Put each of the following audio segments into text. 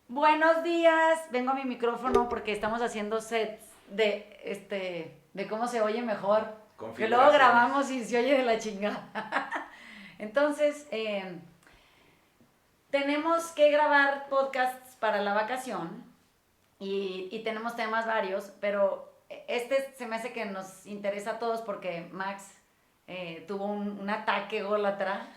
Buenos días, vengo a mi micrófono porque estamos haciendo sets de cómo se oye mejor. Que luego grabamos y se oye de la chingada. Entonces, tenemos que grabar podcasts para la vacación y tenemos temas varios, pero este se me hace que nos interesa a todos porque Max tuvo un ataque ególatra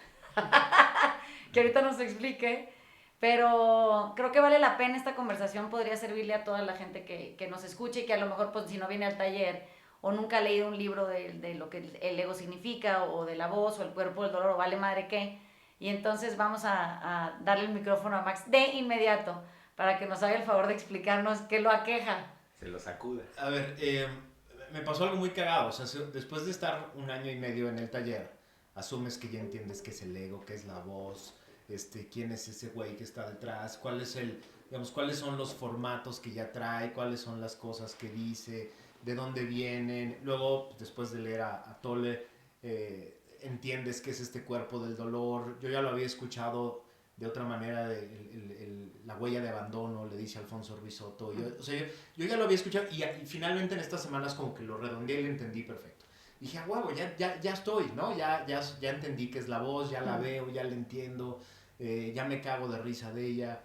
que ahorita nos explique. Pero creo que vale la pena esta conversación, podría servirle a toda la gente que nos escuche y que a lo mejor pues si no viene al taller o nunca ha leído un libro de lo que el ego significa o de la voz o el cuerpo del dolor o vale madre qué. Y entonces vamos a darle el micrófono a Max de inmediato para que nos haga el favor de explicarnos qué lo aqueja. Se lo sacuda. A ver, me pasó algo muy cagado. O sea, después de estar 1 año y medio en el taller, asumes que ya entiendes qué es el ego, qué es la voz, quién es ese güey que está detrás, cuáles son los formatos que ya trae, cuáles son las cosas que dice, de dónde vienen. Luego, después de leer a Tolle, entiendes qué es este cuerpo del dolor. Yo ya lo había escuchado de otra manera, la huella de abandono, le dice Alfonso Ruiz Soto. Yo ya lo había escuchado y finalmente en estas semanas como que lo redondeé y lo entendí perfecto. Dije, a huevo, ya estoy, ¿no? Ya entendí qué es la voz, ya la veo, ya la entiendo, ya me cago de risa de ella.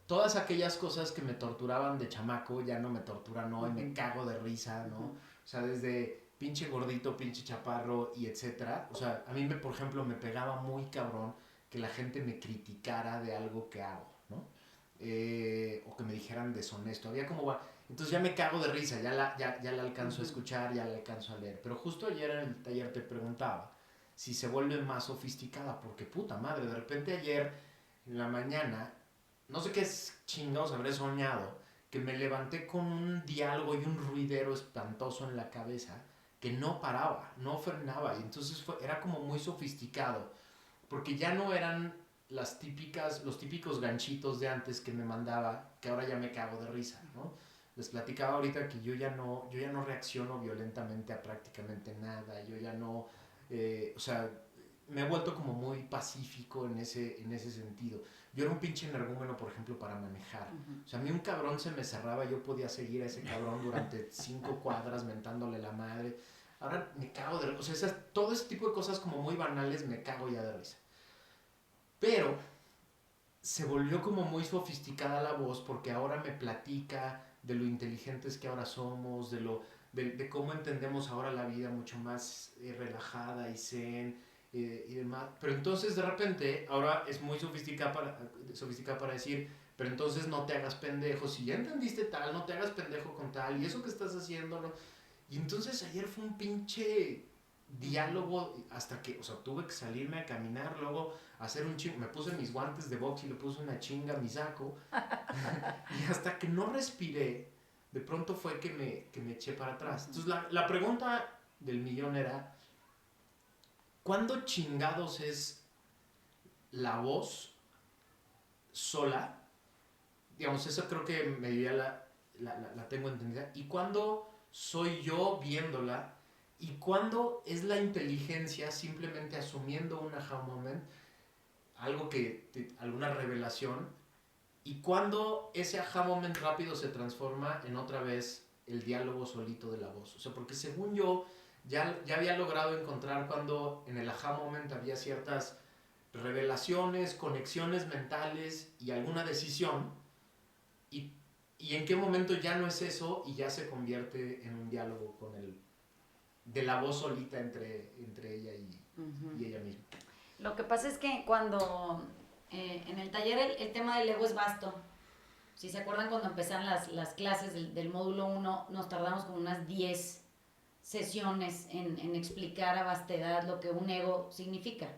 Todas aquellas cosas que me torturaban de chamaco ya no me torturan hoy, me cago de risa, ¿no? O sea, desde pinche gordito, pinche chaparro y etcétera. O sea, a mí, por ejemplo, me pegaba muy cabrón que la gente me criticara de algo que hago, ¿no? O que me dijeran deshonesto. Había como va. Entonces ya me cago de risa, ya la alcanzo a escuchar, ya la alcanzo a leer. Pero justo ayer en el taller te preguntaba si se vuelve más sofisticada, porque puta madre, de repente ayer en la mañana, no sé qué chingados habré soñado, que me levanté con un diálogo y un ruidero espantoso en la cabeza que no paraba, no frenaba. Y entonces era como muy sofisticado porque ya no eran los típicos ganchitos de antes que me mandaba, que ahora ya me cago de risa, ¿no? Les platicaba ahorita que yo ya no reacciono violentamente a prácticamente nada, yo ya no, o sea, me he vuelto como muy pacífico en ese sentido. Yo era un pinche energúmeno, por ejemplo, para manejar. O sea, a mí un cabrón se me cerraba, yo podía seguir a ese cabrón durante 5 cuadras mentándole la madre. Ahora me cago de risa. O sea, todo ese tipo de cosas como muy banales me cago ya de risa. Pero se volvió como muy sofisticada la voz porque ahora me platica de lo inteligentes que ahora somos, de cómo entendemos ahora la vida mucho más relajada y zen y demás. Pero entonces de repente ahora es muy sofisticada para decir, pero entonces no te hagas pendejo, si ya entendiste tal, no te hagas pendejo con tal, y eso que estás haciendo, ¿no? Y entonces ayer fue un pinche diálogo hasta que, o sea, tuve que salirme a caminar, luego hacer un chingo, me puse mis guantes de box y le puse una chinga a mi saco. Y hasta que no respiré, de pronto fue que me eché para atrás. Entonces la pregunta del millón era, ¿cuándo chingados es la voz sola? Digamos, eso creo que medio ya la tengo entendida. ¿Y cuándo soy yo viéndola? ¿Y cuándo es la inteligencia simplemente asumiendo un aha moment, algo alguna revelación? ¿Y cuándo ese aha moment rápido se transforma en otra vez el diálogo solito de la voz? O sea, porque según yo ya había logrado encontrar cuando en el aha moment había ciertas revelaciones, conexiones mentales y alguna decisión. Y, y en qué momento ya no es eso y ya se convierte en un diálogo con de la voz solita entre ella y ella misma. Lo que pasa es que cuando en el taller el tema del ego es vasto. Si se acuerdan cuando empezaron las clases del módulo 1, nos tardamos como unas 10 sesiones en explicar a vastedad lo que un ego significa.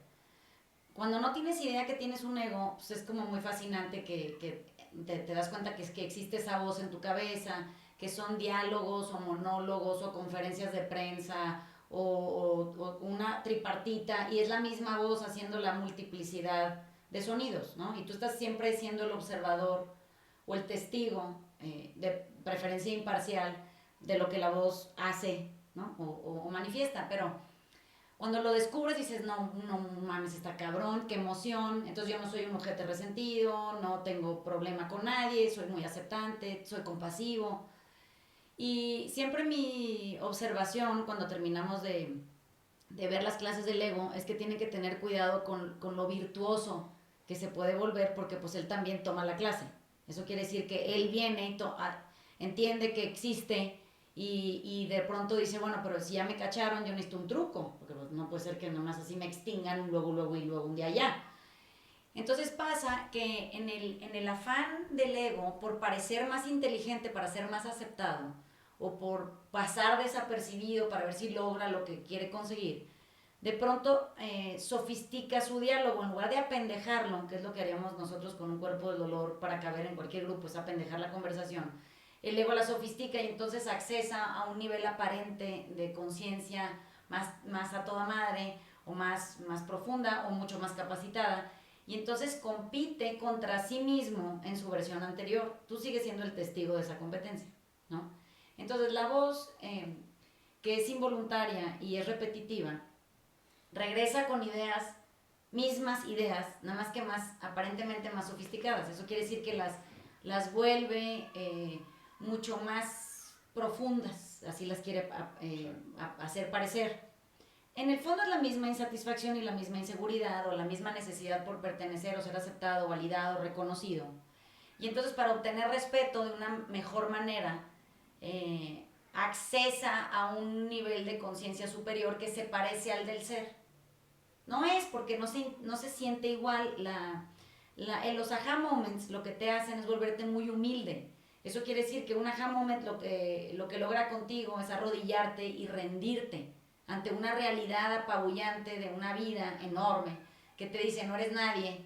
Cuando no tienes idea que tienes un ego, pues es como muy fascinante que te das cuenta que existe esa voz en tu cabeza, que son diálogos o monólogos o conferencias de prensa o una tripartita y es la misma voz haciendo la multiplicidad de sonidos, ¿no? Y tú estás siempre siendo el observador o el testigo, de preferencia imparcial, de lo que la voz hace, ¿no? O manifiesta, pero Cuando lo descubres dices, no, no mames, está cabrón, qué emoción. Entonces yo no soy un ojete resentido, no tengo problema con nadie, soy muy aceptante, soy compasivo. Y siempre mi observación cuando terminamos de ver las clases del ego es que tiene que tener cuidado con lo virtuoso que se puede volver porque pues él también toma la clase. Eso quiere decir que él viene y entiende que existe y de pronto dice, bueno, pero si ya me cacharon, yo necesito un truco, porque pues, no puede ser que nomás así me extingan luego un día ya. Entonces pasa que en el afán del ego, por parecer más inteligente para ser más aceptado, o por pasar desapercibido para ver si logra lo que quiere conseguir, de pronto sofistica su diálogo en lugar de apendejarlo, que es lo que haríamos nosotros con un cuerpo del dolor para caber en cualquier grupo, es apendejar la conversación. El ego la sofistica y entonces accesa a un nivel aparente de conciencia más a toda madre o más profunda o mucho más capacitada y entonces compite contra sí mismo en su versión anterior. Tú sigues siendo el testigo de esa competencia, ¿no? Entonces la voz, que es involuntaria y es repetitiva, regresa con mismas ideas, nada más que más, aparentemente más sofisticadas. Eso quiere decir que las vuelve mucho más profundas, así las quiere hacer parecer. En el fondo es la misma insatisfacción y la misma inseguridad o la misma necesidad por pertenecer o ser aceptado, validado, reconocido. Y entonces para obtener respeto de una mejor manera, accesa a un nivel de conciencia superior que se parece al del ser. No es porque no se siente igual. En los aha moments lo que te hacen es volverte muy humilde. Eso quiere decir que un aha moment lo que logra contigo es arrodillarte y rendirte ante una realidad apabullante de una vida enorme que te dice no eres nadie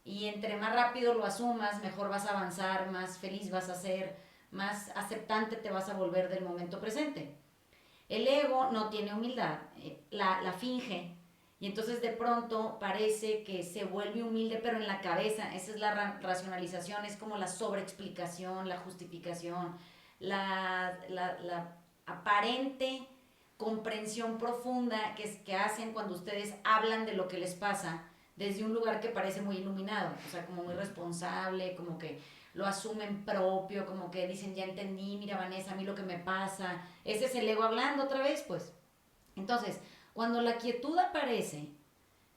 y entre más rápido lo asumas mejor vas a avanzar, más feliz vas a ser, más aceptante te vas a volver del momento presente. El ego no tiene humildad, la finge y entonces de pronto parece que se vuelve humilde pero en la cabeza. Esa es la racionalización, es como la sobreexplicación, la justificación, la aparente comprensión profunda que hacen cuando ustedes hablan de lo que les pasa desde un lugar que parece muy iluminado, o sea, como muy responsable, como que lo asumen propio, como que dicen, ya entendí, mira Vanessa, a mí lo que me pasa. Ese es el ego hablando otra vez, pues. Entonces, cuando la quietud aparece,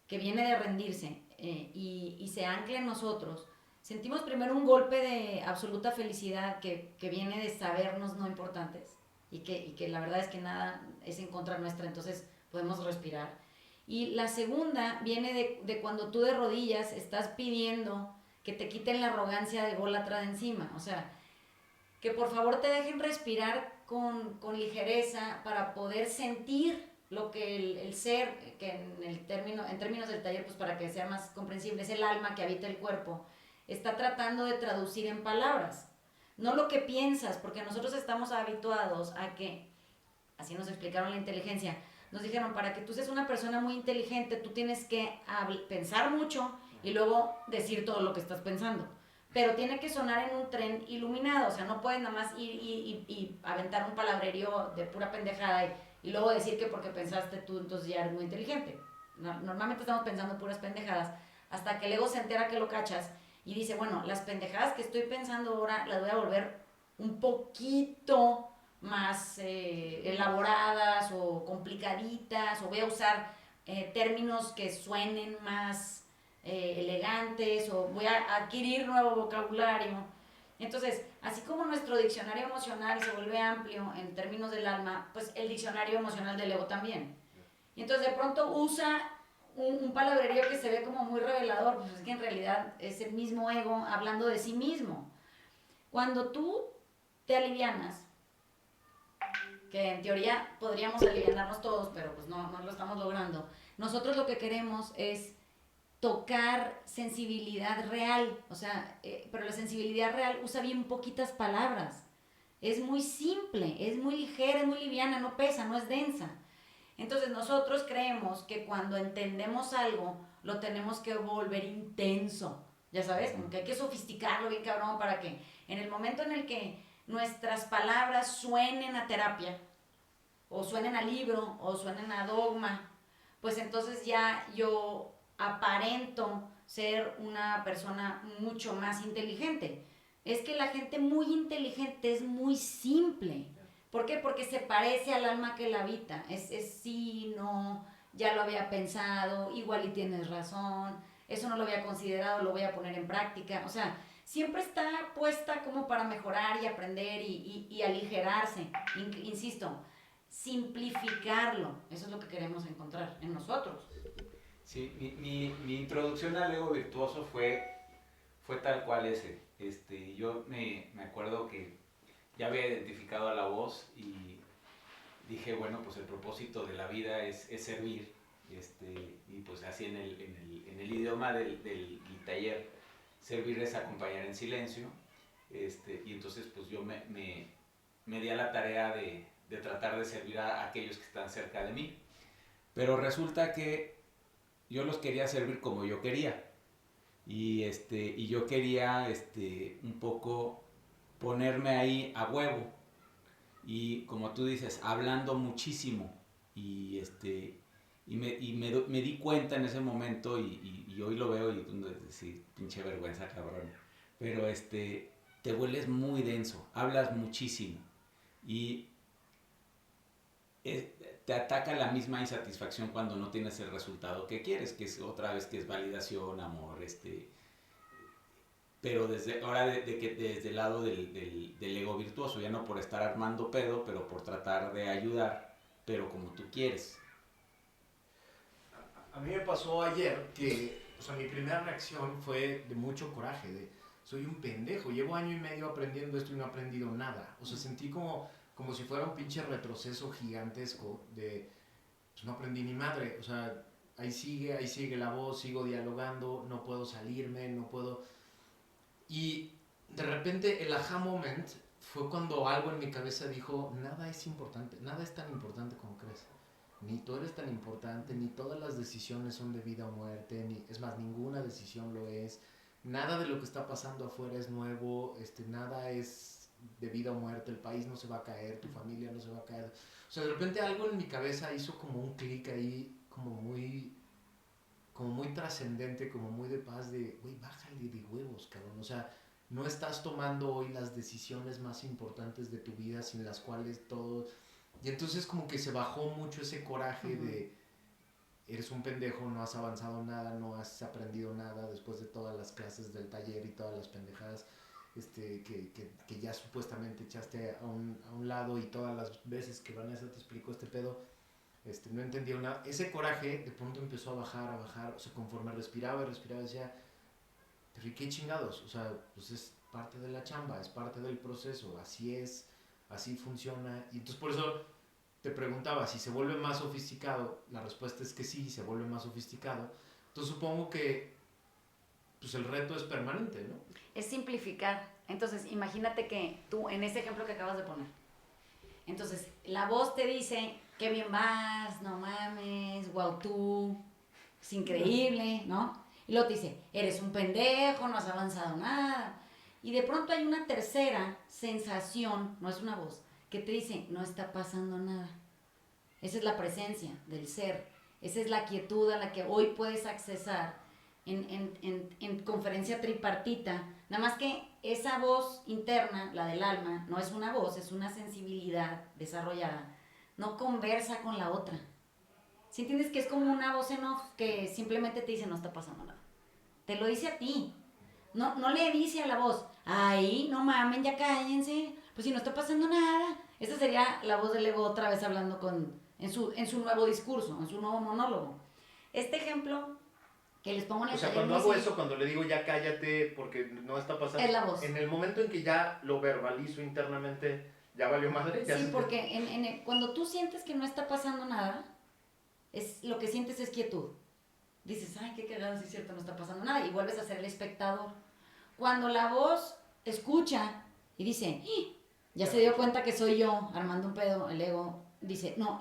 que viene de rendirse y se ancla en nosotros, sentimos primero un golpe de absoluta felicidad que viene de sabernos no importantes y que la verdad es que nada es en contra nuestra, entonces podemos respirar. Y la segunda viene de cuando tú de rodillas estás pidiendo que te quiten la arrogancia de ególatra de encima, o sea, que por favor te dejen respirar con ligereza para poder sentir lo que el ser, que en términos del taller, pues para que sea más comprensible, es el alma que habita el cuerpo, está tratando de traducir en palabras. No lo que piensas, porque nosotros estamos habituados a que, así nos explicaron la inteligencia, nos dijeron, para que tú seas una persona muy inteligente, tú tienes que pensar mucho y luego decir todo lo que estás pensando. Pero tiene que sonar en un tren iluminado, o sea, no puedes nada más ir y aventar un palabrerío de pura pendejada y luego decir que porque pensaste tú, entonces ya eres muy inteligente. Normalmente estamos pensando puras pendejadas hasta que el ego se entera que lo cachas y dice, bueno, las pendejadas que estoy pensando ahora las voy a volver un poquito más elaboradas o complicaditas, o voy a usar términos que suenen más elegantes, o voy a adquirir nuevo vocabulario. Entonces, así como nuestro diccionario emocional se vuelve amplio en términos del alma, pues el diccionario emocional del ego también. Y entonces de pronto usa un palabrerío que se ve como muy revelador, pues es que en realidad es el mismo ego hablando de sí mismo. Cuando tú te alivianas, que en teoría podríamos aliviarnos todos, pero pues no lo estamos logrando. Nosotros lo que queremos es tocar sensibilidad real, o sea, pero la sensibilidad real usa bien poquitas palabras. Es muy simple, es muy ligera, es muy liviana, no pesa, no es densa. Entonces nosotros creemos que cuando entendemos algo, lo tenemos que volver intenso, ya sabes, como que hay que sofisticarlo bien cabrón para que en el momento en el que nuestras palabras suenen a terapia, o suenen a libro, o suenen a dogma, pues entonces ya yo aparento ser una persona mucho más inteligente. Es que la gente muy inteligente es muy simple. ¿Por qué? Porque se parece al alma que la habita. Es sí, no, ya lo había pensado, igual y tienes razón, eso no lo había considerado, lo voy a poner en práctica. O sea, siempre está puesta como para mejorar y aprender y aligerarse. Insisto, simplificarlo. Eso es lo que queremos encontrar en nosotros. Sí, mi introducción al ego virtuoso fue tal cual ese. Yo me acuerdo que ya había identificado a la voz y dije, bueno, pues el propósito de la vida es servir. Y pues así en el idioma del taller, servir es acompañar en silencio. Y entonces pues yo me di a la tarea de tratar de servir a aquellos que están cerca de mí. Pero resulta que yo los quería servir como yo quería. Y yo quería un poco ponerme ahí a huevo. Y como tú dices, hablando muchísimo. Me di cuenta en ese momento, y hoy lo veo y sí, pinche vergüenza, cabrón. Pero te vuelves muy denso, hablas muchísimo. Y te ataca la misma insatisfacción cuando no tienes el resultado que quieres, que es otra vez que es validación, amor, pero ahora desde el lado del ego virtuoso, ya no por estar armando pedo, pero por tratar de ayudar, pero como tú quieres. A mí me pasó ayer que, o sea, mi primera reacción fue de mucho coraje, de soy un pendejo, llevo año y medio aprendiendo esto y no he aprendido nada. O sea, sentí como si fuera un pinche retroceso gigantesco de, pues no aprendí ni madre. O sea, ahí sigue la voz, sigo dialogando, no puedo salirme, no puedo... Y de repente el aha moment fue cuando algo en mi cabeza dijo, nada es importante, nada es tan importante como crees. Ni tú eres tan importante, ni todas las decisiones son de vida o muerte, es más, ninguna decisión lo es. Nada de lo que está pasando afuera es nuevo, nada es de vida o muerte, el país no se va a caer, tu familia no se va a caer. O sea, de repente algo en mi cabeza hizo como un clic ahí, como muy trascendente, como muy de paz, de, güey, bájale de huevos, cabrón. O sea, no estás tomando hoy las decisiones más importantes de tu vida sin las cuales todo... Y entonces como que se bajó mucho ese coraje de, eres un pendejo, no has avanzado nada, no has aprendido nada después de todas las clases del taller y todas las pendejadas que ya supuestamente echaste a un lado, y todas las veces que Vanessa te explicó este pedo, no entendía nada. Ese coraje de pronto empezó a bajar, o sea, conforme respiraba, decía, pero ¿y qué chingados? O sea, pues es parte de la chamba, es parte del proceso, así es, así funciona. Y entonces por eso te preguntaba, si se vuelve más sofisticado, la respuesta es que sí, se vuelve más sofisticado. Entonces supongo que pues el reto es permanente, ¿no? Es simplificar. Entonces, imagínate que tú, en ese ejemplo que acabas de poner, entonces la voz te dice, qué bien vas, no mames, wow tú, es increíble, ¿no? Y luego te dice, eres un pendejo, no has avanzado nada. Y de pronto hay una tercera sensación, no es una voz, que te dice, no está pasando nada. Esa es la presencia del ser. Esa es la quietud a la que hoy puedes accesar en conferencia tripartita. Nada más que esa voz interna, la del alma, no es una voz, es una sensibilidad desarrollada. No conversa con la otra. ¿Sí entiendes que es como una voz en off que simplemente te dice no está pasando nada? Te lo dice a ti. No le dice a la voz, ay, no mamen, ya cállense, pues si no está pasando nada. Esta sería la voz del ego otra vez hablando en su nuevo discurso, en su nuevo monólogo. Este ejemplo que les pongo en el O sea, taller cuando hago eso, cuando le digo ya cállate porque no está pasando... es la voz. En el momento en que ya lo verbalizo internamente, ya valió madre. Ya Sí, porque cuando tú sientes que no está pasando nada, lo que sientes es quietud. Dices, ay, qué cagado, sí es cierto, no está pasando nada. Y vuelves a ser el espectador. Cuando la voz escucha y dice, ya se dio cuenta que soy yo armando un pedo, el ego dice, no,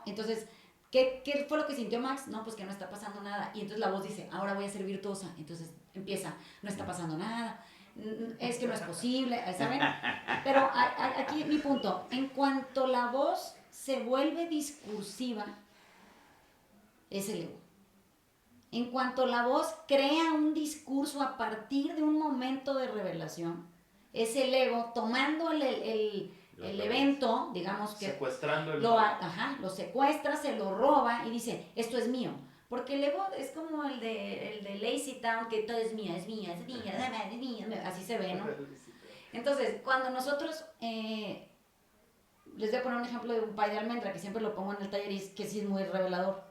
entonces, ¿qué fue lo que sintió Max? No, pues que no está pasando nada. Y entonces la voz dice, ahora voy a ser virtuosa. Entonces empieza, no está pasando nada, es que no es posible, ¿saben? Pero aquí mi punto, en cuanto la voz se vuelve discursiva, es el ego. En cuanto la voz crea un discurso a partir de un momento de revelación, es el ego tomando el evento, digamos que secuestrando lo secuestra, se lo roba y dice, esto es mío. Porque el ego es como el de Lazy Town, que todo es mío, es mía, es mía, es mía, así se ve, ¿no? Entonces, cuando nosotros, les voy a poner un ejemplo de un pay de almendra, que siempre lo pongo en el taller y que sí es muy revelador.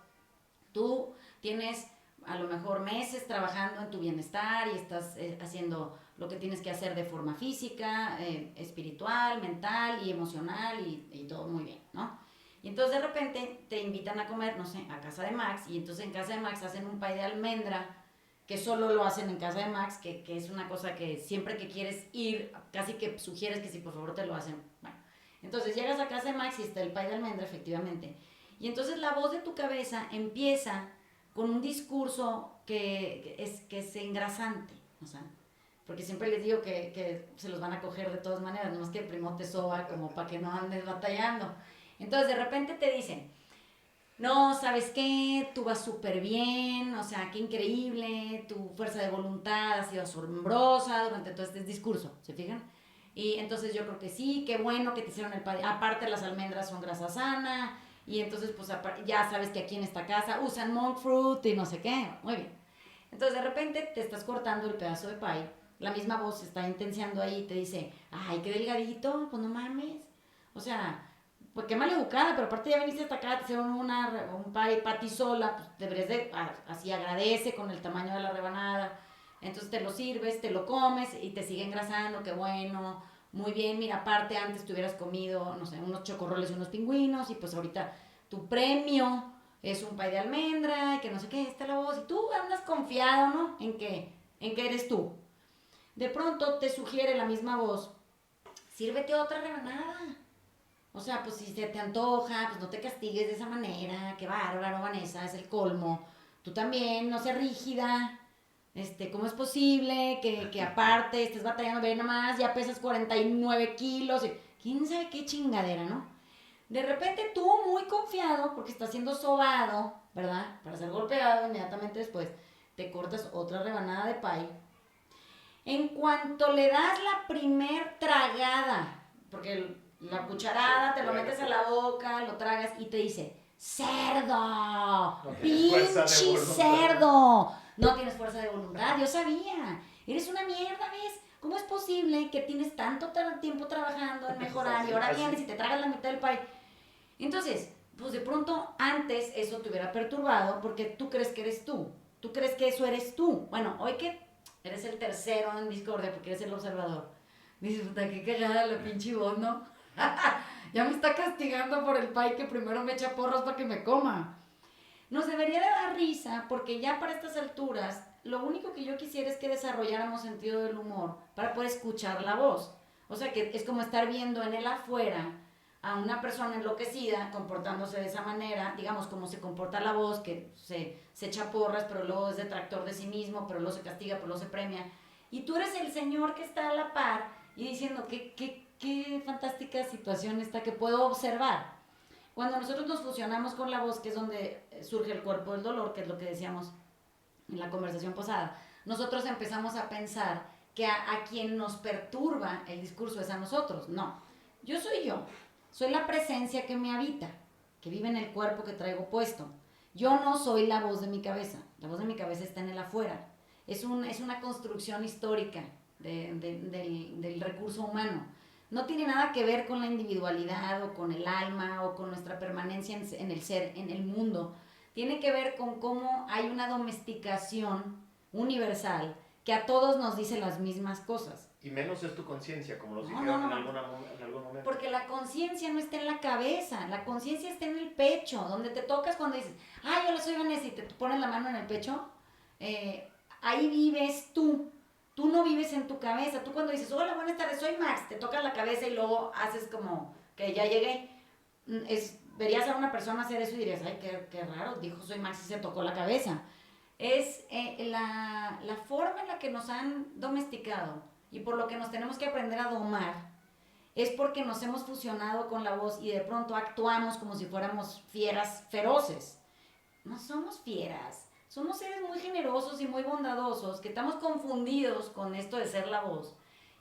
Tú tienes a lo mejor meses trabajando en tu bienestar y estás haciendo lo que tienes que hacer de forma física, espiritual, mental y emocional y todo muy bien, ¿no? Y entonces de repente te invitan a comer, no sé, a casa de Max, y entonces en casa de Max hacen un pay de almendra, que solo lo hacen en casa de Max, que es una cosa que siempre que quieres ir, casi que sugieres que si por favor te lo hacen. Bueno, entonces llegas a casa de Max y está el pay de almendra, efectivamente. Y entonces la voz de tu cabeza empieza con un discurso que es engrasante, o sea, porque siempre les digo que se los van a coger de todas maneras, nomás que el primo te soba como para que no andes batallando. Entonces de repente te dicen, no, ¿sabes qué? Tú vas súper bien, o sea, qué increíble, tu fuerza de voluntad ha sido asombrosa durante todo este discurso, ¿se fijan? Y entonces yo creo que sí, qué bueno que te hicieron el padre. Aparte las almendras son grasa sana, y entonces pues ya sabes que aquí en esta casa usan monk fruit y no sé qué, muy bien. Entonces de repente te estás cortando el pedazo de pie, la misma voz está intenciando ahí y te dice, ay, qué delgadito, pues no mames, o sea, pues qué mal educada, pero aparte ya viniste hasta acá, te hicieron un pie para ti sola, pues deberías de, así agradece con el tamaño de la rebanada, entonces te lo sirves, te lo comes y te sigue engrasando, qué bueno, muy bien, mira, aparte antes te hubieras comido, no sé, unos chocorroles y unos pingüinos y pues ahorita tu premio es un pay de almendra y que no sé qué, está la voz y tú andas confiado, ¿no? En que eres tú. De pronto te sugiere la misma voz, sírvete otra rebanada. O sea, pues si se te antoja, pues no te castigues de esa manera, qué bárbaro, Vanessa, es el colmo. Tú también, no seas rígida. ¿Cómo es posible que aparte estés batallando, ve nomás, ya pesas 49 kilos? ¿Quién sabe qué chingadera, no? De repente tú, muy confiado, porque estás siendo sobado, ¿verdad? Para ser golpeado inmediatamente después, te cortas otra rebanada de pay. En cuanto le das la primer tragada, porque la cucharada te lo metes a la boca, lo tragas y te dice, cerdo, pinche cerdo. No tienes fuerza de voluntad, yo sabía. Eres una mierda, ¿ves? ¿Cómo es posible que tienes tanto tiempo trabajando en mejorar y ahora vienes y te tragas la mitad del pay? Entonces, pues de pronto antes eso te hubiera perturbado porque tú crees que eres tú. Tú crees que eso eres tú. Bueno, hoy que eres el tercero en discordia porque eres el observador. Dices, puta, qué cagada la pinche voz, ¿no? Ya me está castigando por el pay que primero me echa porras para que me coma. Nos debería de dar risa porque ya para estas alturas lo único que yo quisiera es que desarrolláramos sentido del humor para poder escuchar la voz. O sea que es como estar viendo en el afuera a una persona enloquecida comportándose de esa manera, digamos como se comporta la voz, que se echa porras, pero luego es detractor de sí mismo, pero luego se castiga, pero luego se premia. Y tú eres el señor que está a la par y diciendo qué fantástica situación esta que puedo observar. Cuando nosotros nos fusionamos con la voz, que es donde surge el cuerpo del dolor, que es lo que decíamos en la conversación pasada, nosotros empezamos a pensar que a quien nos perturba el discurso es a nosotros. No, yo soy la presencia que me habita, que vive en el cuerpo que traigo puesto. Yo no soy la voz de mi cabeza, la voz de mi cabeza está en el afuera. Es una construcción histórica del recurso humano. No tiene nada que ver con la individualidad o con el alma o con nuestra permanencia en el ser, en el mundo. Tiene que ver con cómo hay una domesticación universal que a todos nos dice las mismas cosas. Y menos es tu conciencia, como los dijeron en algún momento. Porque la conciencia no está en la cabeza, la conciencia está en el pecho, donde te tocas cuando dices, ay, hola, soy Vanessa, y te pones la mano en el pecho, ahí vives tú. Tú no vives en tu cabeza. Tú cuando dices, hola, buenas tardes, soy Max, te tocas la cabeza y luego haces como que ya llegué. Verías a una persona hacer eso y dirías, ay, qué raro, dijo soy Max y se tocó la cabeza. Es la forma en la que nos han domesticado y por lo que nos tenemos que aprender a domar, es porque nos hemos fusionado con la voz y de pronto actuamos como si fuéramos fieras feroces. no somos fieras. Somos seres muy generosos y muy bondadosos, que estamos confundidos con esto de ser la voz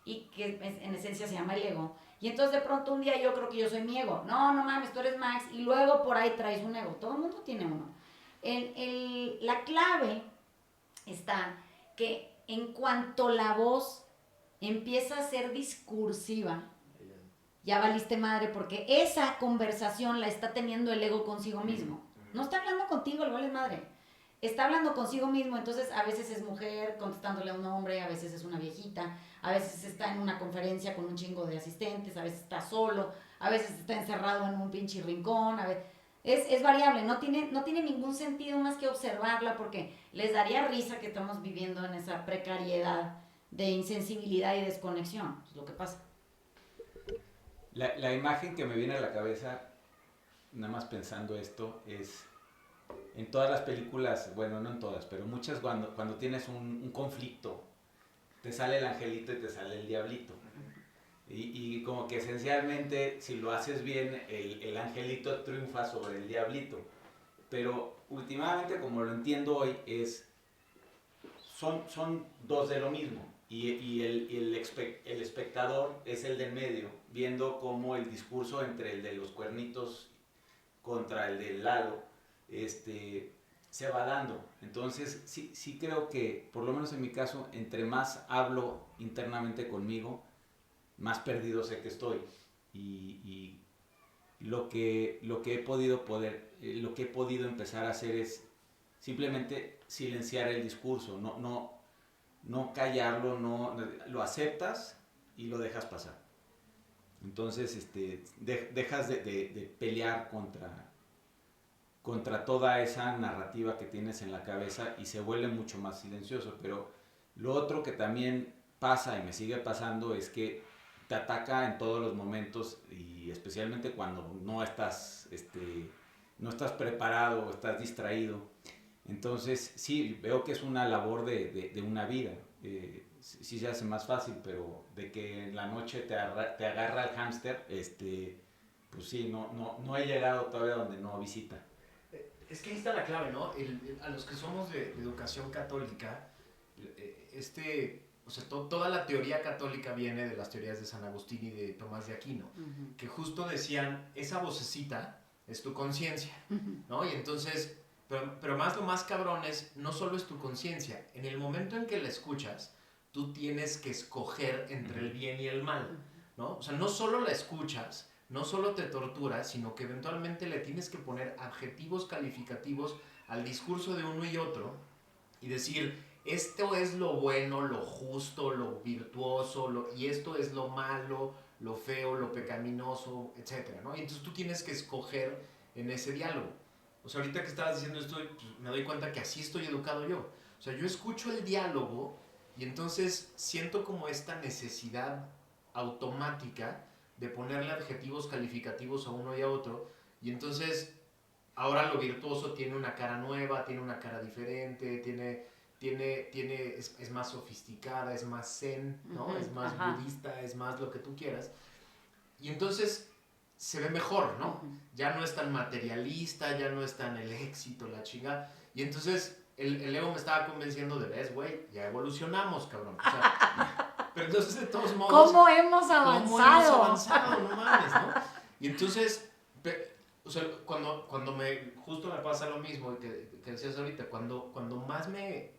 y que en esencia se llama el ego. Y entonces de pronto un día yo creo que yo soy mi ego. No, no mames, tú eres Max. Y luego por ahí traes un ego. Todo el mundo tiene uno. La clave está que en cuanto la voz empieza a ser discursiva, ya valiste madre, porque esa conversación la está teniendo el ego consigo mismo. No está hablando contigo, le vale madre. Está hablando consigo mismo, entonces a veces es mujer contestándole a un hombre, a veces es una viejita, a veces está en una conferencia con un chingo de asistentes, a veces está solo, a veces está encerrado en un pinche rincón, a veces... Es variable, no tiene ningún sentido más que observarla porque les daría risa que estamos viviendo en esa precariedad de insensibilidad y desconexión, es lo que pasa. La imagen que me viene a la cabeza, nada más pensando esto, es en todas las películas, bueno, no en todas, pero muchas cuando tienes un conflicto, te sale el angelito y te sale el diablito. Y como que esencialmente, si lo haces bien, el angelito triunfa sobre el diablito. Pero últimamente, como lo entiendo hoy, son dos de lo mismo. Y el espectador es el del medio, viendo cómo el discurso entre el de los cuernitos contra el del Lalo se va dando. Entonces, sí creo que, por lo menos en mi caso, entre más hablo internamente conmigo, más perdido sé que estoy. Y lo que he podido empezar a hacer es simplemente silenciar el discurso, no callarlo, lo aceptas y lo dejas pasar. Entonces dejas de pelear contra toda esa narrativa que tienes en la cabeza y se vuelve mucho más silencioso. Pero lo otro que también pasa y me sigue pasando es que te ataca en todos los momentos y especialmente cuando no estás preparado o estás distraído. Entonces sí, veo que es una labor de una vida. Sí se hace más fácil, pero de que en la noche te agarra el hámster, pues sí, no he llegado todavía donde no visita. Es que ahí está la clave, ¿no? A los que somos de educación católica, o sea, toda la teoría católica viene de las teorías de San Agustín y de Tomás de Aquino, que justo decían, esa vocecita es tu conciencia, ¿no? Y entonces, pero más lo más cabrón es, no solo es tu conciencia, en el momento en que la escuchas, tú tienes que escoger entre el bien y el mal, ¿no? O sea, no solo la escuchas, no solo te tortura, sino que eventualmente le tienes que poner adjetivos calificativos al discurso de uno y otro y decir, esto es lo bueno, lo justo, lo virtuoso, y esto es lo malo, lo feo, lo pecaminoso, etc., ¿no? Y entonces tú tienes que escoger en ese diálogo. O sea, ahorita que estabas diciendo esto, pues, me doy cuenta que así estoy educado yo. O sea, yo escucho el diálogo y entonces siento como esta necesidad automática de ponerle adjetivos calificativos a uno y a otro, y entonces ahora lo virtuoso tiene una cara nueva, tiene una cara diferente, es más sofisticada, es más zen, ¿no? Es más budista, es más lo que tú quieras, y entonces se ve mejor, ¿no? Ya no es tan materialista, ya no es tan el éxito, la chingada, y entonces el ego me estaba convenciendo de, ves, güey, ya evolucionamos, cabrón. O sea, pero entonces, de todos modos... ¿Cómo hemos avanzado? ¿Cómo hemos avanzado? No mames, ¿no? Y entonces, o sea, cuando justo me pasa lo mismo que decías ahorita, cuando más me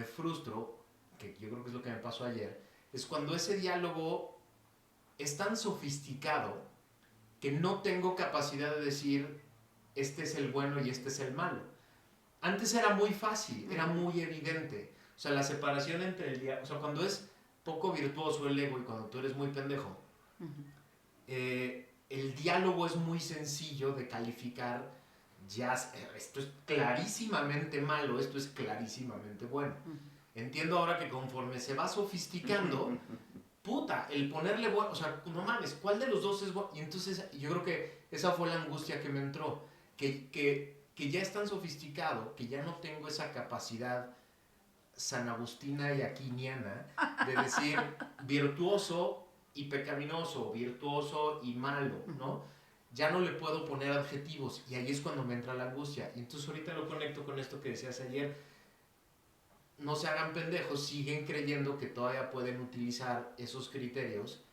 frustro, que yo creo que es lo que me pasó ayer, es cuando ese diálogo es tan sofisticado que no tengo capacidad de decir, este es el bueno y este es el malo. Antes era muy fácil, era muy evidente. O sea, la separación entre el diálogo, o sea, cuando es poco virtuoso el ego y cuando tú eres muy pendejo, el diálogo es muy sencillo de calificar. Ya, esto es clarísimamente malo, esto es clarísimamente bueno. Entiendo ahora que conforme se va sofisticando, puta, el ponerle bueno, o sea, no mames, ¿cuál de los dos es bueno? Y entonces yo creo que esa fue la angustia que me entró, que ya es tan sofisticado que ya no tengo esa capacidad sanagustina y aquiniana de decir virtuoso y pecaminoso, virtuoso y malo, ¿no? ya no le puedo poner adjetivos y ahí es cuando me entra la angustia. Y entonces ahorita lo conecto con esto que decías ayer. No se hagan pendejos, siguen creyendo que todavía pueden utilizar esos criterios,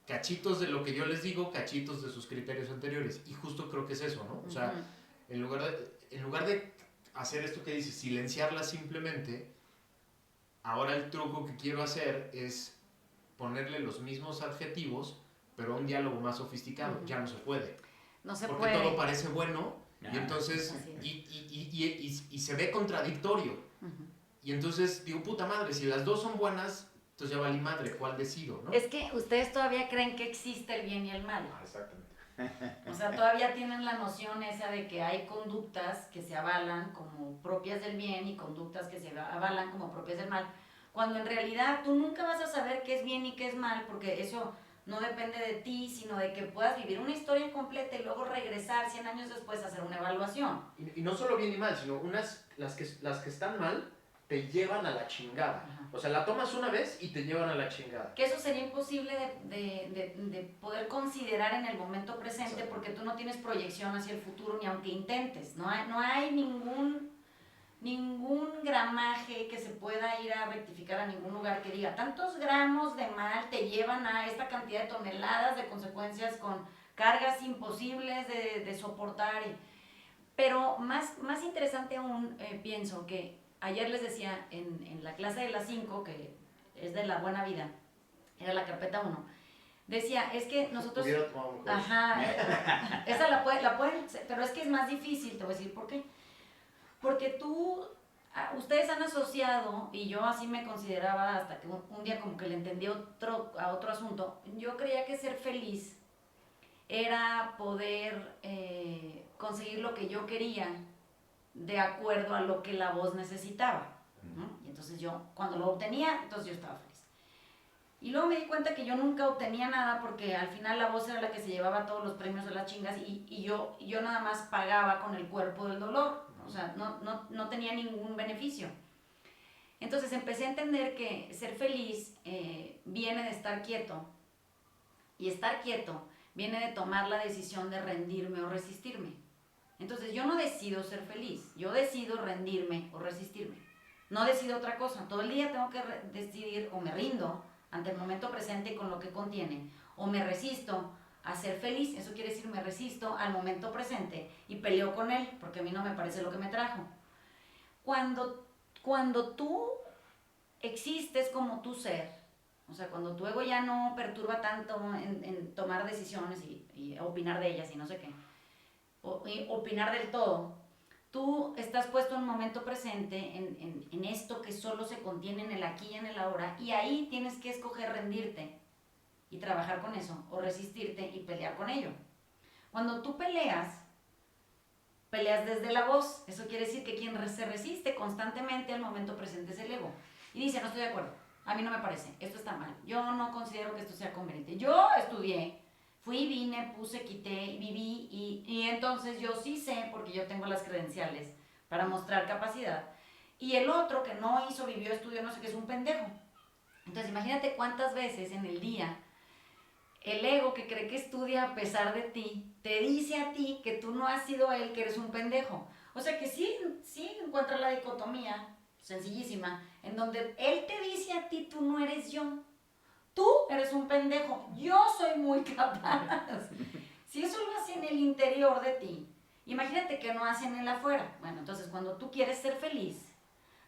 cachitos de lo que yo les digo, cachitos de sus criterios anteriores. Y justo creo que es eso, ¿no? O sea, en lugar de hacer esto que dices, silenciarla simplemente, ahora el truco que quiero hacer es ponerle los mismos adjetivos, pero a un diálogo más sofisticado. Ya no se puede. No se porque puede. todo parece bueno y entonces y se ve contradictorio. Y entonces digo, puta madre, si las dos son buenas, entonces ya valí madre, ¿cuál decido? ¿No? Es que ustedes todavía creen que existe el bien y el mal. Exactamente. O sea, todavía tienen la noción esa de que hay conductas que se avalan como propias del bien y conductas que se avalan como propias del mal, cuando en realidad tú nunca vas a saber qué es bien y qué es mal, porque eso no depende de ti, sino de que puedas vivir una historia completa y luego regresar 100 años después a hacer una evaluación. Y no solo bien y mal, sino las que están mal te llevan a la chingada. Ajá. O sea, la tomas una vez y te llevan a la chingada. Que eso sería imposible de poder considerar en el momento presente. Exacto. Porque tú no tienes proyección hacia el futuro ni aunque intentes. No hay ningún gramaje que se pueda ir a rectificar a ningún lugar que diga tantos gramos de mal te llevan a esta cantidad de toneladas de consecuencias con cargas imposibles de soportar. Pero más interesante aún, pienso que ayer les decía en la clase de las 5, que es de la buena vida, era la carpeta 1, decía, es que nosotros... Ajá, esa la pueden, pero es que es más difícil, te voy a decir por qué. Porque ustedes han asociado, y yo así me consideraba hasta que un día como que le entendí a otro asunto, yo creía que ser feliz era poder conseguir lo que yo quería de acuerdo a lo que la voz necesitaba, ¿no? Y entonces yo, cuando lo obtenía, entonces yo estaba feliz. Y luego me di cuenta que yo nunca obtenía nada porque al final la voz era la que se llevaba todos los premios de las chingas y yo nada más pagaba con el cuerpo del dolor, o sea, no tenía ningún beneficio. Entonces empecé a entender que ser feliz viene de estar quieto, y estar quieto viene de tomar la decisión de rendirme o resistirme. Entonces yo no decido ser feliz, yo decido rendirme o resistirme. No decido otra cosa. Todo el día tengo que decidir o me rindo ante el momento presente con lo que contiene, o me resisto a ser feliz. Eso quiere decir me resisto al momento presente y peleo con él porque a mí no me parece lo que me trajo. Cuando tú existes como tu ser, o sea, cuando tu ego ya no perturba tanto en tomar decisiones y opinar de ellas y no sé qué, opinar del todo, tú estás puesto en un momento presente, en esto que solo se contiene en el aquí y en el ahora, y ahí tienes que escoger rendirte y trabajar con eso, o resistirte y pelear con ello. Cuando tú peleas desde la voz. Eso quiere decir que quien se resiste constantemente al momento presente es el ego, y dice, no estoy de acuerdo, a mí no me parece, esto está mal, yo no considero que esto sea conveniente, yo estudié, fui, vine, puse, quité, viví y entonces yo sí sé porque yo tengo las credenciales para mostrar capacidad. Y el otro que no hizo, vivió, estudió, no sé qué, es un pendejo. Entonces imagínate cuántas veces en el día el ego que cree que estudia a pesar de ti te dice a ti que tú no has sido él, que eres un pendejo. O sea que sí encuentra la dicotomía sencillísima en donde él te dice a ti tú no eres yo. Tú eres un pendejo, yo soy muy capaz. Si eso lo hace en el interior de ti, imagínate que no hace en el afuera. Bueno, entonces cuando tú quieres ser feliz,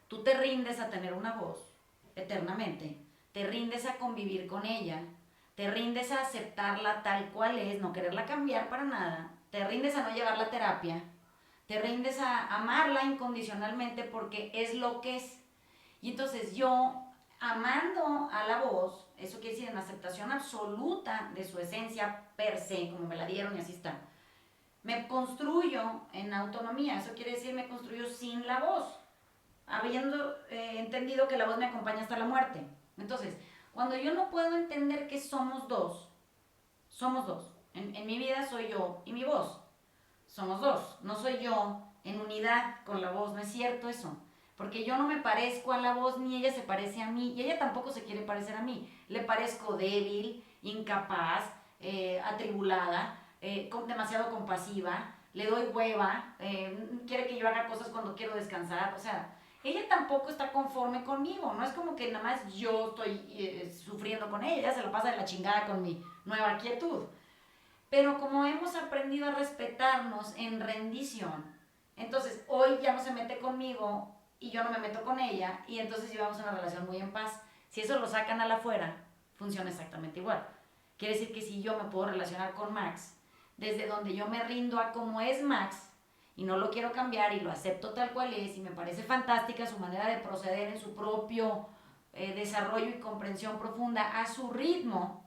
tú te rindes a tener una voz eternamente, te rindes a convivir con ella, te rindes a aceptarla tal cual es, no quererla cambiar para nada, te rindes a no llevarla a terapia, te rindes a amarla incondicionalmente porque es lo que es. Y entonces yo, amando a la voz, eso quiere decir en aceptación absoluta de su esencia per se, como me la dieron y así está, me construyo en autonomía. Eso quiere decir me construyo sin la voz, habiendo entendido que la voz me acompaña hasta la muerte. Entonces, cuando yo no puedo entender que somos dos, en mi vida soy yo y mi voz, somos dos, no soy yo en unidad con la voz, no es cierto eso. Porque yo no me parezco a la voz, ni ella se parece a mí, y ella tampoco se quiere parecer a mí. Le parezco débil, incapaz, atribulada, demasiado compasiva, le doy hueva, quiere que yo haga cosas cuando quiero descansar, o sea, ella tampoco está conforme conmigo, no es como que nada más yo estoy sufriendo con ella se la pasa de la chingada con mi nueva quietud. Pero como hemos aprendido a respetarnos en rendición, entonces hoy ya no se mete conmigo y yo no me meto con ella y entonces llevamos una relación muy en paz. Si eso lo sacan a la afuera, funciona exactamente igual. Quiere decir que si yo me puedo relacionar con Max, desde donde yo me rindo a cómo es Max y no lo quiero cambiar y lo acepto tal cual es y me parece fantástica su manera de proceder en su propio desarrollo y comprensión profunda a su ritmo,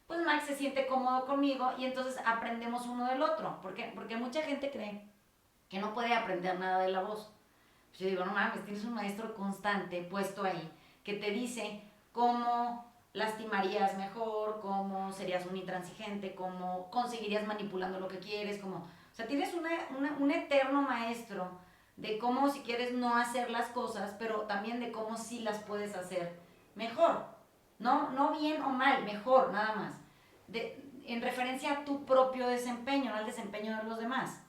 pues Max se siente cómodo conmigo y entonces aprendemos uno del otro. ¿Por qué? Porque mucha gente cree que no puede aprender nada de la voz. Pues yo digo, no mames, tienes un maestro constante puesto ahí que te dice cómo lastimarías mejor, cómo serías un intransigente, cómo conseguirías manipulando lo que quieres, cómo... O sea, tienes un eterno maestro de cómo si quieres no hacer las cosas, pero también de cómo sí las puedes hacer mejor. No bien o mal, mejor, nada más. En referencia a tu propio desempeño, no al desempeño de los demás.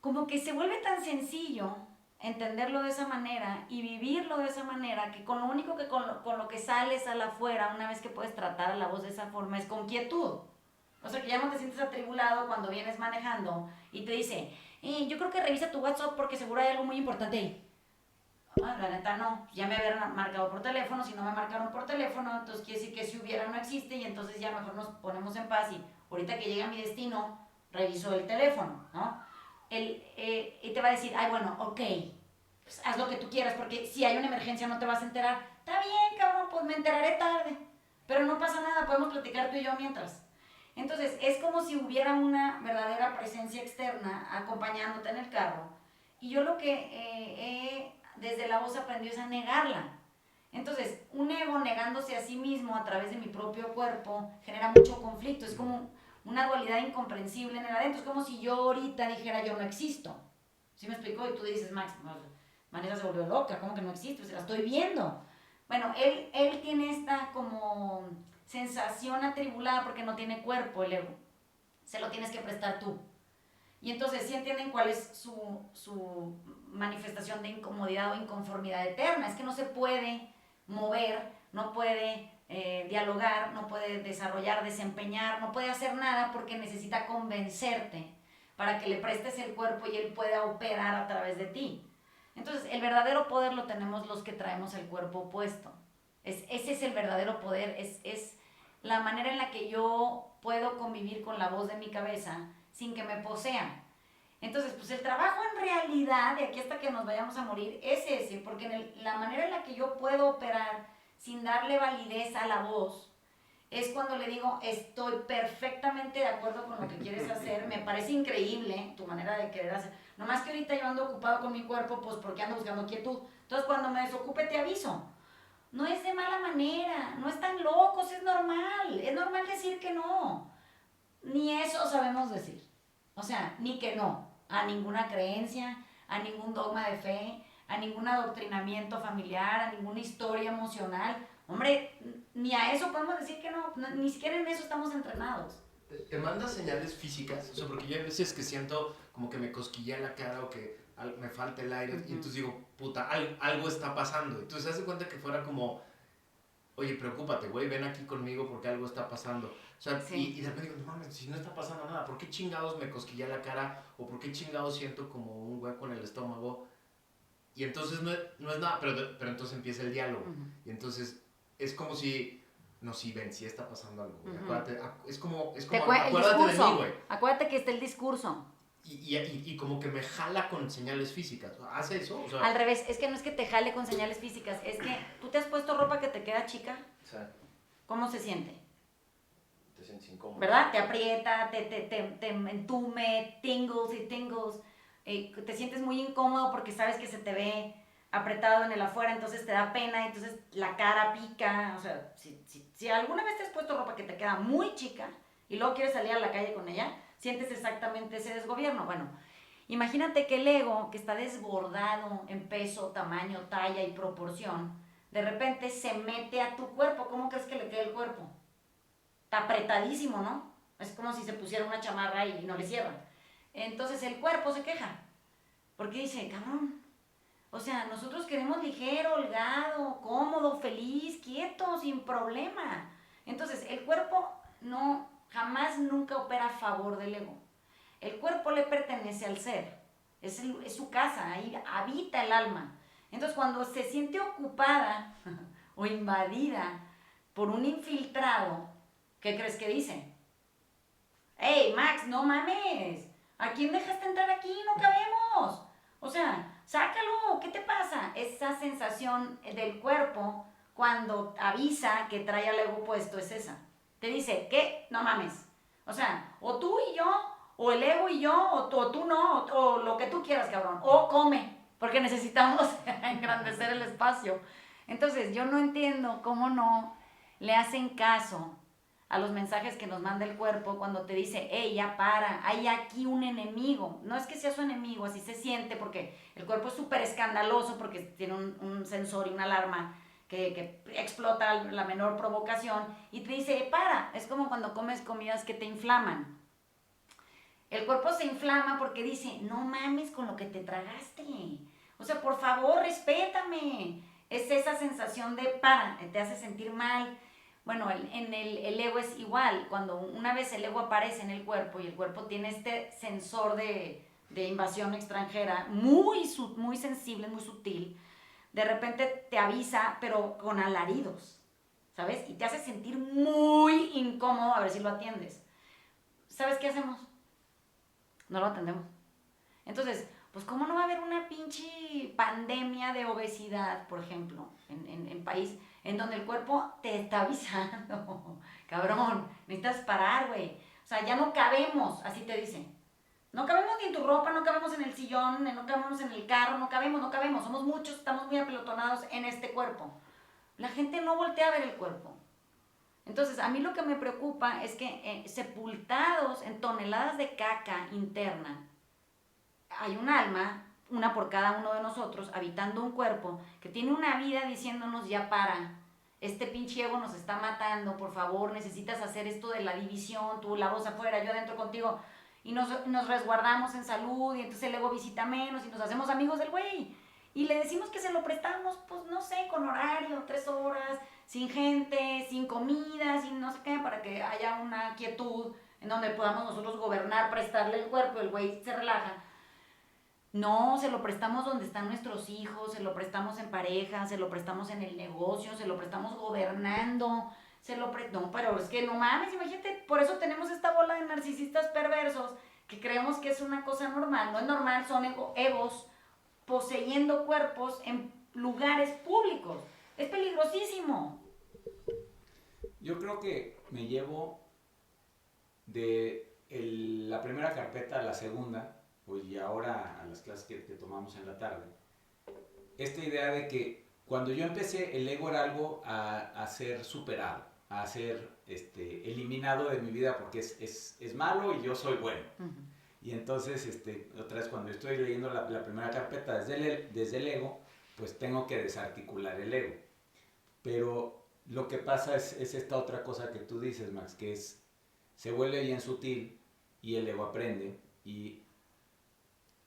Como que se vuelve tan sencillo entenderlo de esa manera y vivirlo de esa manera que con lo único que con lo que sales a la afuera una vez que puedes tratar a la voz de esa forma es con quietud. O sea que ya no te sientes atribulado cuando vienes manejando y te dice, yo creo que revisa tu WhatsApp porque seguro hay algo muy importante ahí. Ah, la neta no, ya me habían marcado por teléfono, si no me marcaron por teléfono, entonces quiere decir que si hubiera no existe y entonces ya mejor nos ponemos en paz y ahorita que llega a mi destino, reviso el teléfono, ¿no? Y te va a decir, ay bueno, ok, pues haz lo que tú quieras porque si hay una emergencia no te vas a enterar. Está bien, cabrón, pues me enteraré tarde, pero no pasa nada, podemos platicar tú y yo mientras. Entonces es como si hubiera una verdadera presencia externa acompañándote en el carro y yo lo que desde la voz aprendió es a negarla. Entonces, un ego negándose a sí mismo a través de mi propio cuerpo genera mucho conflicto. Es como una dualidad incomprensible en el adentro. Es como si yo ahorita dijera yo no existo. ¿Sí me explico? Y tú dices, Max, Vanessa se volvió loca, ¿cómo que no existo? Se la estoy viendo. Bueno, él tiene esta como sensación atribulada porque no tiene cuerpo, el ego. Se lo tienes que prestar tú. Y entonces sí entienden cuál es su manifestación de incomodidad o inconformidad eterna. Es que no se puede mover, no puede dialogar, no puede desarrollar, desempeñar, no puede hacer nada porque necesita convencerte para que le prestes el cuerpo y él pueda operar a través de ti. Entonces el verdadero poder lo tenemos los que traemos el cuerpo opuesto. Ese es el verdadero poder, es la manera en la que yo puedo convivir con la voz de mi cabeza sin que me posean. Entonces, pues el trabajo en realidad, de aquí hasta que nos vayamos a morir, es ese, porque la manera en la que yo puedo operar sin darle validez a la voz, es cuando le digo, estoy perfectamente de acuerdo con lo que quieres hacer, me parece increíble tu manera de querer hacer, nomás que ahorita yo ando ocupado con mi cuerpo, pues porque ando buscando quietud, entonces cuando me desocupe te aviso. No es de mala manera, no están locos, es normal decir que no, ni eso sabemos decir. O sea, ni que no, a ninguna creencia, a ningún dogma de fe, a ningún adoctrinamiento familiar, a ninguna historia emocional. Hombre, ni a eso podemos decir que no, ni siquiera en eso estamos entrenados. ¿Te manda señales físicas? O sea, porque yo a veces que siento como que me cosquilla la cara o que me falta el aire, y entonces digo, puta, algo está pasando. Entonces, haz de cuenta que fuera como, oye, preocúpate, güey, ven aquí conmigo porque algo está pasando. O sea, sí. y de repente digo, no mames, si no está pasando nada, ¿por qué chingados me cosquilla la cara? ¿O por qué chingados siento como un hueco en el estómago? Y entonces no es nada, pero entonces empieza el diálogo. Y entonces es como si, no, sí, ven, sí está pasando algo, güey. Acuérdate, es como acuérdate de mí, güey. Acuérdate que está el discurso. Y como que me jala con señales físicas. ¿Hace eso? O sea, al revés, es que no es que te jale con señales físicas, es que tú te has puesto ropa que te queda chica. Sí. ¿Cómo se siente? Te sientes incómodo. ¿Verdad? Te aprieta, te entume, tingles. Te sientes muy incómodo porque sabes que se te ve apretado en el afuera, entonces te da pena, entonces la cara pica. O sea, si alguna vez te has puesto ropa que te queda muy chica y luego quieres salir a la calle con ella, sientes exactamente ese desgobierno. Bueno, imagínate que el ego, que está desbordado en peso, tamaño, talla y proporción, de repente se mete a tu cuerpo. ¿Cómo crees que le queda el cuerpo? Está apretadísimo, ¿no? Es como si se pusiera una chamarra y no le cierran. Entonces el cuerpo se queja, porque dice, cabrón, o sea, nosotros queremos ligero, holgado, cómodo, feliz, quieto, sin problema. Entonces el cuerpo no, jamás, nunca opera a favor del ego. El cuerpo le pertenece al ser, es su casa, ahí habita el alma. Entonces cuando se siente ocupada o invadida por un infiltrado, ¿qué crees que dice? ¡Hey, Max, no mames! ¿A quién dejaste entrar aquí? No cabemos. O sea, sácalo, ¿qué te pasa? Esa sensación del cuerpo cuando avisa que trae al ego puesto es esa. Te dice, ¿qué? No mames. O sea, o tú y yo, o el ego y yo, o tú no, o lo que tú quieras, cabrón. O come, porque necesitamos engrandecer el espacio. Entonces, yo no entiendo cómo no le hacen caso a los mensajes que nos manda el cuerpo cuando te dice, hey, ya para, hay aquí un enemigo. No es que sea su enemigo, así se siente, porque el cuerpo es súper escandaloso, porque tiene un sensor y una alarma que explota a la menor provocación, y te dice, para, es como cuando comes comidas que te inflaman. El cuerpo se inflama porque dice, no mames con lo que te tragaste. O sea, por favor, respétame. Es esa sensación de para, te hace sentir mal. Bueno, el ego es igual. Cuando una vez el ego aparece en el cuerpo y el cuerpo tiene este sensor de invasión extranjera muy sensible, muy sutil, de repente te avisa, pero con alaridos, ¿sabes? Y te hace sentir muy incómodo a ver si lo atiendes. ¿Sabes qué hacemos? No lo atendemos. Entonces, pues ¿cómo no va a haber una pinche pandemia de obesidad, por ejemplo, en país en donde el cuerpo te está avisando? Cabrón, necesitas parar, güey. O sea, ya no cabemos, así te dicen. No cabemos ni en tu ropa, no cabemos en el sillón, no cabemos en el carro, no cabemos. Somos muchos, estamos muy apelotonados en este cuerpo. La gente no voltea a ver el cuerpo. Entonces, a mí lo que me preocupa es que sepultados en toneladas de caca interna, hay un alma, una por cada uno de nosotros, habitando un cuerpo que tiene una vida diciéndonos ya para. Este pinche ego nos está matando, por favor, necesitas hacer esto de la división, tú la voz afuera, yo adentro contigo, y nos resguardamos en salud, y entonces el ego visita menos, y nos hacemos amigos del güey. Y le decimos que se lo prestamos, pues no sé, con horario, 3 horas, sin gente, sin comida, sin no sé qué, para que haya una quietud en donde podamos nosotros gobernar, prestarle el cuerpo, el güey se relaja. No, se lo prestamos donde están nuestros hijos, se lo prestamos en pareja, se lo prestamos en el negocio, se lo prestamos gobernando, no, pero es que no mames, imagínate, por eso tenemos esta bola de narcisistas perversos que creemos que es una cosa normal. No es normal, son egos poseyendo cuerpos en lugares públicos. Es peligrosísimo. Yo creo que me llevo de la primera carpeta a la segunda, pues, y ahora a las clases que tomamos en la tarde, esta idea de que cuando yo empecé el ego era algo a ser superado, a ser eliminado de mi vida porque es malo y yo soy bueno. Uh-huh. Y entonces, otra vez cuando estoy leyendo la primera carpeta desde el ego, pues tengo que desarticular el ego. Pero lo que pasa es esta otra cosa que tú dices, Max, que se vuelve bien sutil y el ego aprende. Y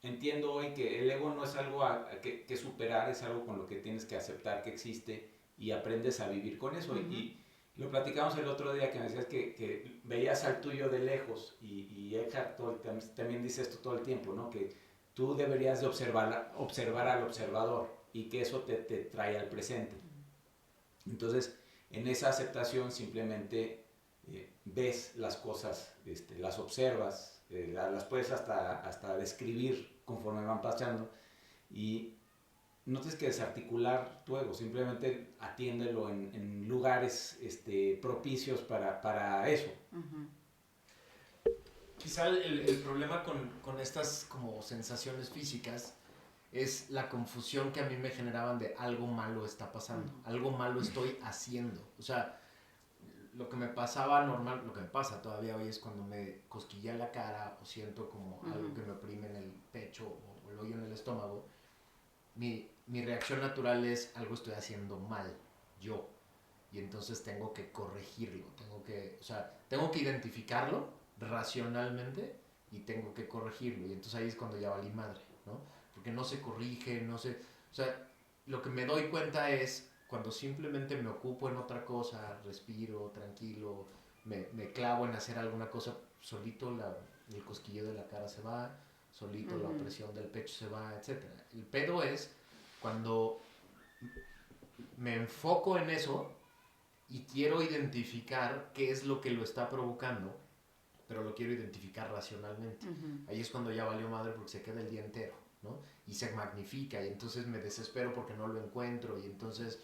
entiendo hoy que el ego no es algo que superar, es algo con lo que tienes que aceptar que existe y aprendes a vivir con eso. Uh-huh. Y lo platicamos el otro día que me decías que veías al tuyo de lejos y Eckhart también dice esto todo el tiempo, ¿no? Que tú deberías de observar al observador y que eso te trae al presente. Entonces, en esa aceptación simplemente ves las cosas, las observas, las puedes hasta describir conforme van pasando y no tienes que desarticular tu ego, simplemente atiéndelo en lugares propicios para eso. Uh-huh. Quizá el problema con estas como sensaciones físicas es la confusión que a mí me generaban de algo malo está pasando, algo malo estoy haciendo. O sea, lo que me pasaba normal, lo que me pasa todavía hoy es cuando me cosquilla la cara o siento como algo que me oprime en el pecho o el hoyo en el estómago, mi reacción natural es algo estoy haciendo mal, yo. y entonces tengo que corregirlo, tengo que identificarlo racionalmente y tengo que corregirlo, y entonces ahí es cuando ya valí madre, ¿no? Porque no se corrige, o sea, lo que me doy cuenta es cuando simplemente me ocupo en otra cosa, respiro, tranquilo, me clavo en hacer alguna cosa, solito el cosquilleo de la cara se va, solito la presión del pecho se va, etc. El pedo es cuando me enfoco en eso y quiero identificar qué es lo que lo está provocando, pero lo quiero identificar racionalmente. Ahí es cuando ya valió madre porque se queda el día entero, ¿no? Y se magnifica, y entonces me desespero porque no lo encuentro, y entonces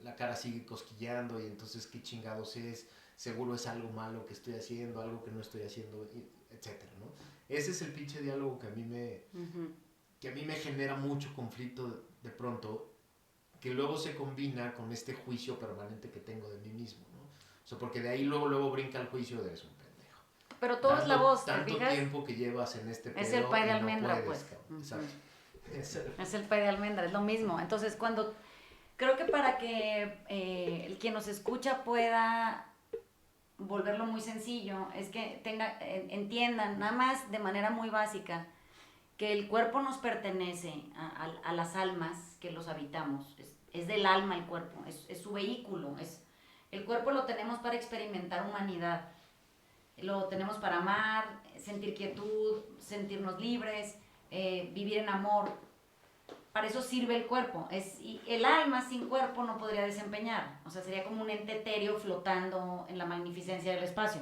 la cara sigue cosquilleando, y entonces qué chingados es, seguro es algo malo que estoy haciendo, algo que no estoy haciendo, etcétera, ¿no? Ese es el pinche diálogo que a mí me genera mucho conflicto de pronto, que luego se combina con este juicio permanente que tengo de mí mismo, ¿no? O sea, porque de ahí luego brinca el juicio de eso, un pendejo. Pero todo es la voz, ¿te tanto fijas? tiempo que llevas en este pedo es el pay de y almendra, no puedes, pues. Exacto. Es el pay de almendra, es lo mismo. Entonces, creo que para que el quien nos escucha pueda volverlo muy sencillo, es que entiendan, nada más de manera muy básica, que el cuerpo nos pertenece a las almas que los habitamos. Es del alma el cuerpo, es su vehículo. El cuerpo lo tenemos para experimentar humanidad. Lo tenemos para amar, sentir quietud, sentirnos libres, vivir en amor. Para eso sirve el cuerpo. Y el alma sin cuerpo no podría desempeñar. O sea, sería como un ente etéreo flotando en la magnificencia del espacio.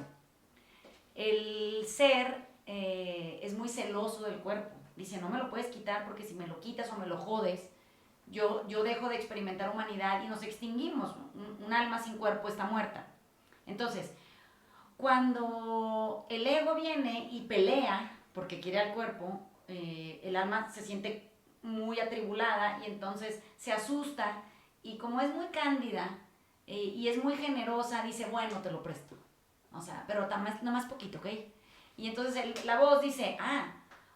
El ser es muy celoso del cuerpo. Dice, no me lo puedes quitar porque si me lo quitas o me lo jodes, yo dejo de experimentar humanidad y nos extinguimos. Un alma sin cuerpo está muerta. Entonces, cuando el ego viene y pelea porque quiere al cuerpo, el alma se siente muy atribulada y entonces se asusta, y como es muy cándida y es muy generosa, dice, bueno, te lo presto. O sea, pero nada más poquito, ¿ok? Y entonces la voz dice,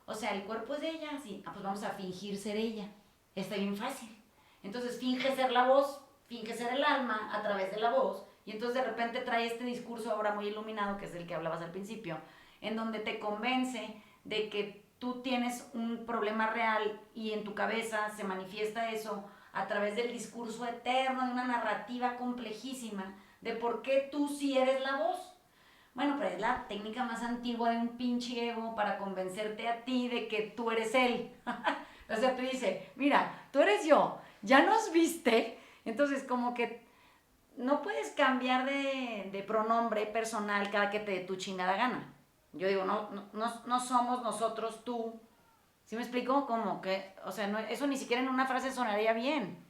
o sea, el cuerpo es de ella, sí, pues vamos a fingir ser ella. Está bien fácil. Entonces finge ser la voz, finge ser el alma a través de la voz, y entonces de repente trae este discurso ahora muy iluminado, que es el que hablabas al principio, en donde te convence de que tú tienes un problema real y en tu cabeza se manifiesta eso a través del discurso eterno, de una narrativa complejísima de por qué tú sí eres la voz. Bueno, pero es la técnica más antigua de un pinche ego para convencerte a ti de que tú eres él. O sea, te dice, mira, tú eres yo, ya nos viste, entonces como que no puedes cambiar de pronombre personal cada que te dé tu chingada gana. Yo digo, no somos nosotros tú. ¿Sí me explico? Como que, o sea, eso ni siquiera en una frase sonaría bien.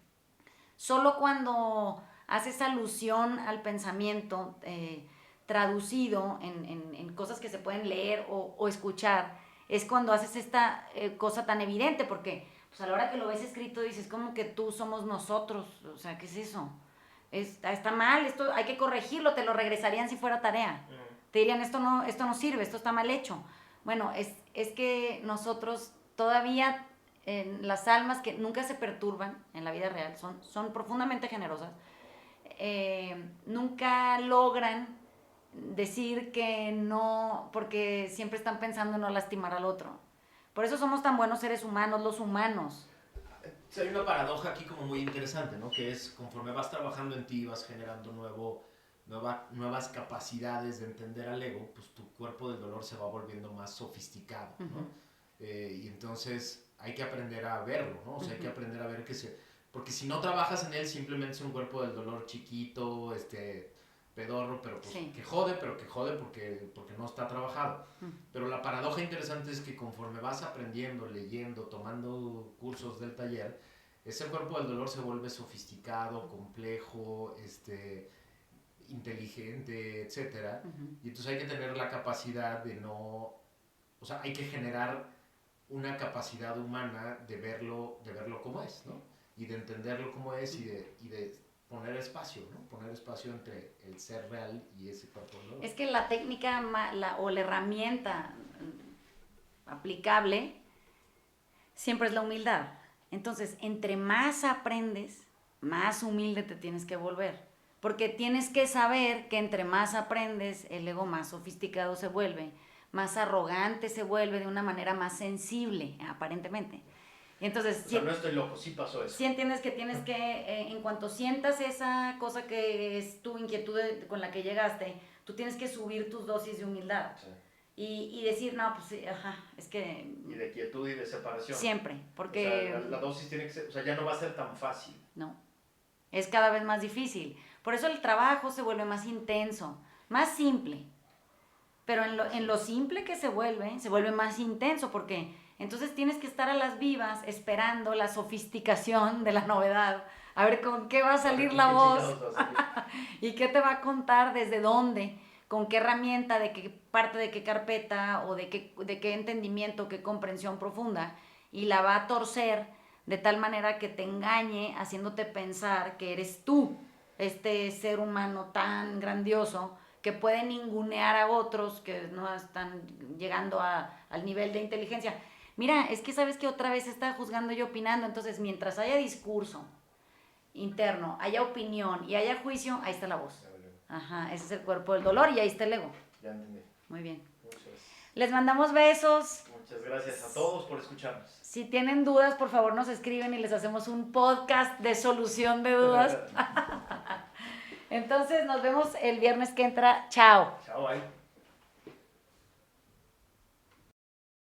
Solo cuando haces alusión al pensamiento traducido en cosas que se pueden leer o escuchar, es cuando haces esta cosa tan evidente, porque pues a la hora que lo ves escrito dices, como que tú somos nosotros, o sea, ¿qué es eso? Está mal, esto hay que corregirlo, te lo regresarían si fuera tarea. Te dirían, esto no sirve, esto está mal hecho. Bueno, es que nosotros todavía, las almas que nunca se perturban en la vida real, son profundamente generosas, nunca logran decir que no, porque siempre están pensando en no lastimar al otro. Por eso somos tan buenos seres humanos, los humanos. Hay una paradoja aquí como muy interesante, ¿no? Que es, conforme vas trabajando en ti, vas generando nuevas capacidades de entender al ego, pues tu cuerpo del dolor se va volviendo más sofisticado, ¿no? Y entonces hay que aprender a verlo, ¿no? O sea, hay que aprender a ver porque si no trabajas en él, simplemente es un cuerpo del dolor chiquito, pedorro, pero pues que jode porque no está trabajado. Pero la paradoja interesante es que conforme vas aprendiendo, leyendo, tomando cursos del taller, ese cuerpo del dolor se vuelve sofisticado, complejo, inteligente, etcétera. Y entonces hay que tener la capacidad de no, o sea, hay que generar una capacidad humana de verlo como es, ¿no? Y de entenderlo como es y de poner espacio, ¿no? Poner espacio entre el ser real y ese cuerpo del dolor. Es que la técnica o la herramienta aplicable siempre es la humildad. Entonces, entre más aprendes, más humilde te tienes que volver. Porque tienes que saber que entre más aprendes, el ego más sofisticado se vuelve, más arrogante se vuelve de una manera más sensible, aparentemente. Y entonces, O sea, no estoy loco, sí pasó eso. sí entiendes que tienes que, en cuanto sientas esa cosa que es tu inquietud con la que llegaste, tú tienes que subir tus dosis de humildad. Sí. Y decir, no, pues sí, ajá, es que... Y de quietud y de separación. Siempre, porque... O sea, la dosis tiene que ser, o sea, ya no va a ser tan fácil. No, es cada vez más difícil. Por eso el trabajo se vuelve más intenso, más simple. Pero en lo simple que se vuelve más intenso, porque entonces tienes que estar a las vivas esperando la sofisticación de la novedad, a ver con qué va a salir la voz y qué te va a contar, desde dónde, con qué herramienta, de qué parte, de qué carpeta o de qué entendimiento, qué comprensión profunda, y la va a torcer de tal manera que te engañe, haciéndote pensar que eres tú, este ser humano tan grandioso que puede ningunear a otros que no están llegando al nivel de inteligencia. Mira, es que sabes que otra vez está juzgando y opinando, entonces mientras haya discurso interno, haya opinión y haya juicio, ahí está la voz. Ajá, ese es el cuerpo del dolor y ahí está el ego. Ya entendí. Muy bien. Muchas gracias. Les mandamos besos. Muchas gracias a todos por escucharnos. Si tienen dudas, por favor nos escriben y les hacemos un podcast de solución de dudas. Entonces nos vemos el viernes que entra. Chao. Chao, bye.